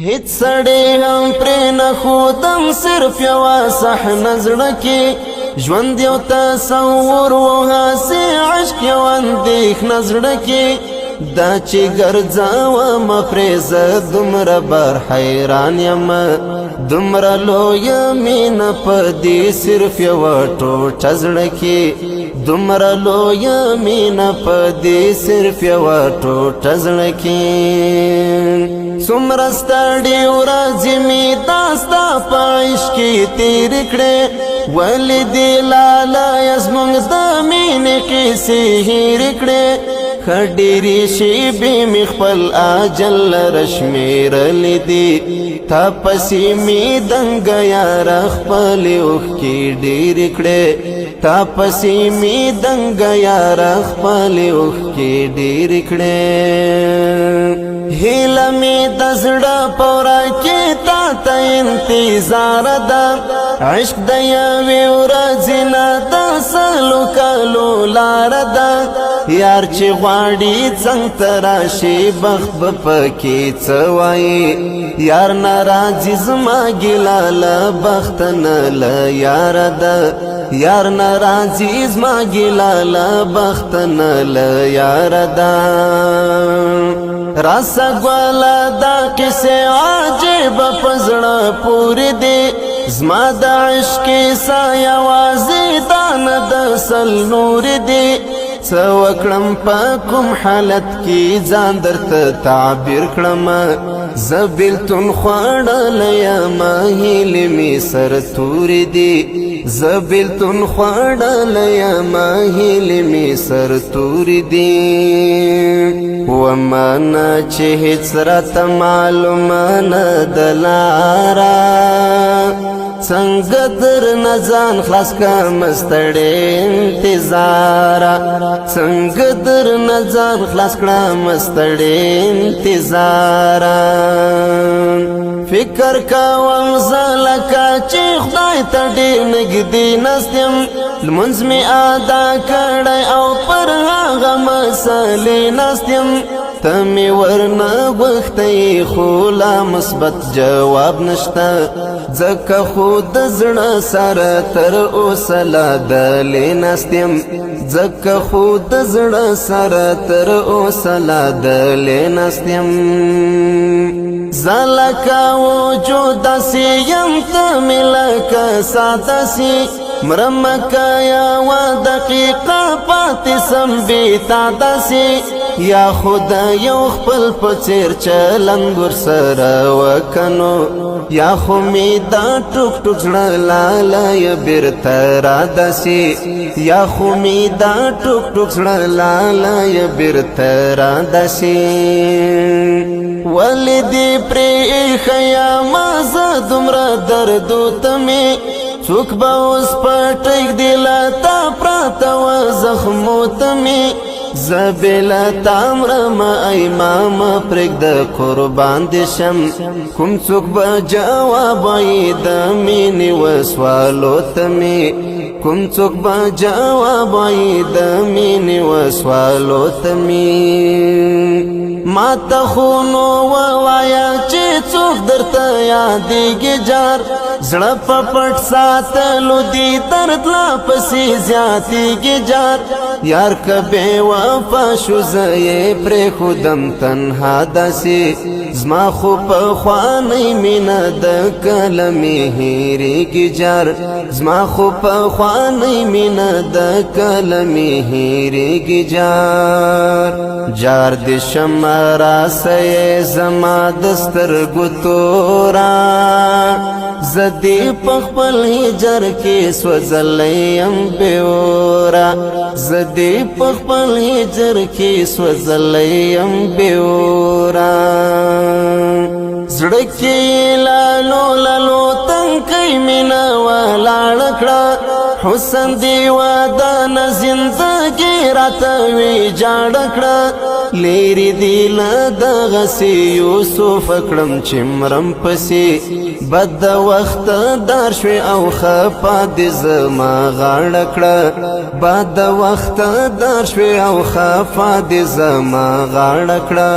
هیڅ سړی هم پرې نه ښودم صرف یوه صحنه زړه کې ژوند یو تصور و هسې عشق یو اندېښنه زړه کې دا چې ګرځومه پرې زه دومره بر حیران یم دومره لویه مینه په دې صرف یوه ټوټه زړه کې دومره لویه مینه په دې صرف یوه ټوټه زړه کې څومره ستړې ورځې مې دا ستا په عشق کې تېرې کړې ولې دې لالیه زموږ د مینې قیسې هېرې کړې ښه ډېرې شېبې مې خپل اجل لره شمېرلې دي تا پسې مې دنګه یاره خپلې اوښکې ډېرې کړې تا پسې مې دنګه یاره خپلې اوښکې ډېرې کړې هیله مې د زړه په وره کې تا ته انتظار ده عشق د یوې ورځې نه د سلو کالو لاره ده یار چې غواړي څنګ ته راشي بخت به پکې څه وایي یار ناراضي زما ګیله له بخته نه له یاره ده یار ناراضي زما ګیله له بخته نه له یاره ده راسه ګواله دا قصې عجیبه په زړه پورې دي زما د عشق کیسه یوازې دا نه د سل نورې دي څه وکړم په کوم حالت کې ځان درته تعبیر کړم زه بېلتون خوړلی یم هیلې مې سر تورې دي زه بېلتون خوړلی یم هیلې مې سر تورې دي ومنه چې هېڅ راته معلومه نه ده لاره څنګه درنه ځان خلاص کړم ستړی انتظاره څنګه درنه ځان خلاص کړم ستړی انتظاره فکر کوم زه لکه چې خدای ته ډېر نږدې ناست یم لمونځ مې ادا کړی او پر هغه مسلې ناست یم ته مې ورنه غوښتی خو لا مثبت جواب نشته ځکه خو د زړه سره تر اوسه لا دلې ناست یم ځکه خو د زړه سره تر اوسه لا دلې ناست یم زه لکه وجود داسې یم ته مې لکه ساعت داسې مرمه که یوه دقیقه پاتې سم بې تا داسې یا خود یو خپل په څېر چلند ورسره وکنو یا خو مې دا ټوک ټوک زړه لالیه بېرته راداسې یا خو مې دا ټوک ټوک زړه لالیه بېرته راداسې ولې دې پرېښی یمه زه دومره دردو ته مې څوک به اوس پټ ږدي له تا پراته وه زخمو ته مې زه بې له تا مرمه ای مامه پرېږده قربان دې شم کوم څوک به جواب وایي د مینې وسوالو ته مې کوم څوک به جواب وایي د مینې وسوالو ته مې ما ته خو نو ووایه چې څوک درته یادېږي جار زړه په پټ ساتلو دې درد لا پسې زیاتېږي جار یار که بې وفا شو زه یې پرېښودم تنها داسې زما خو پخوانۍ مینه ده کله مې هېرېږي جار زما خو پخوانۍ مینه ده کله مې هېرېږي جار جار دې شمه راسه زما د سترګو توره زه دې په خپل هجر کې سوځلی یم بېوره زه دې په خپل هجر کې سوځلی یم بېوره زړه کې لالو لالو تنکۍ مینه ولاړه کړه حسن دې ودانه زندګي راته ویجاړه کړه لیری دیل دغسی یوسف اکڑم چمرم پسی بد وقت دار شوی او خفا دی زما غاڑکڑا بد وقت دار شوی او خفا دی زما غاڑکڑا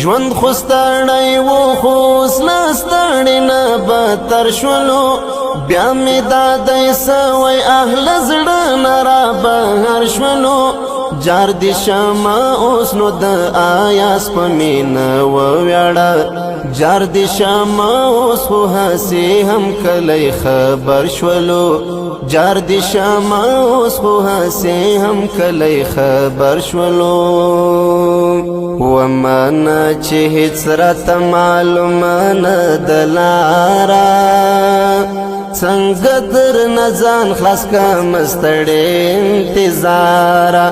ژوند خو ستړی و خو ستړی نه بدتر شولو بیا می دادی سوی اهل زړه نه را بهر شولو جار دی شما اوس نو د آیاس په مینه وویاړه جار دی شما اوس خو هسې هم کلی خبر شولو جار دی شما اوس خو هسې هم کلی خبر شولو ومانا چې هیڅ راته معلومه نه ده لاره څنګه درنه ځان خلاص کړم ستړی انتظاره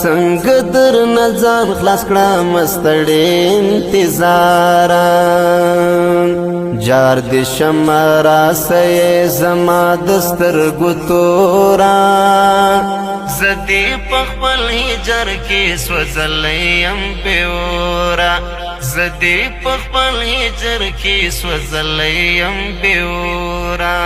څنګه درنه ځان خلاص کړم ستړی انتظاره جار دې شمه راسئ زما د سترګو توره زه دې په خپل هجر کې سوځلی یم بېوره زه دې په خپل هجر کې سوځلی یم بېوره